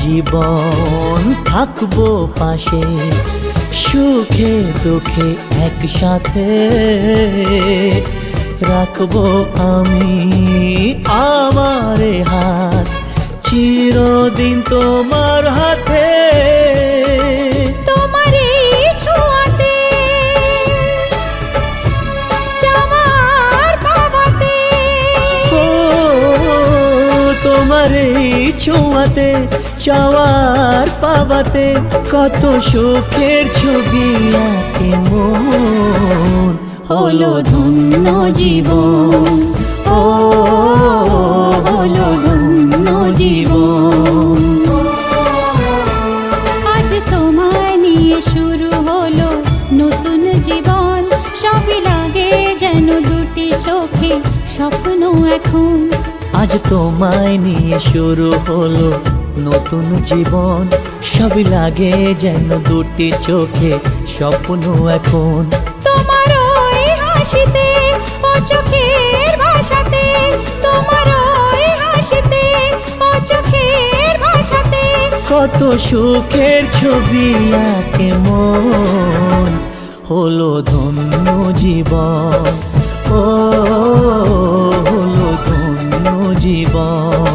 জীবন থাকবো পাশে, সুখে দুঃখে একসাথে রাখবো আমি আমার হাত চিরদিন তোমার হাতে। তোমারই ছোঁয়াতে চাওয়ার পাওয়াতে, ও তোমার এই ছোঁয়াতে চাওয়ার পাওয়াতে কত সুখের ছবি আঁকে মন, হলো ধন্য জীবন, ও হলো ধন্য জীবন। আজ তোমায় নিয়ে শুরু হলো নতুন জীবন, সবই লাগে যেন দুটি চোখে স্বপ্ন এখন। আজ তোমায় নিয়ে শুরু হলো নতুন জীবন, সবই লাগে যেন দুটি চোখে স্বপ্ন এখন। তোমার ওই হাসিতে ও চোখের ভাষাতে, তোমার ওই হাসিতে ও চোখের ভাষাতে কত সুখের ছবি আঁকে মন, হলো ধন্য জীবন, ও হলো ধন্য জীবন।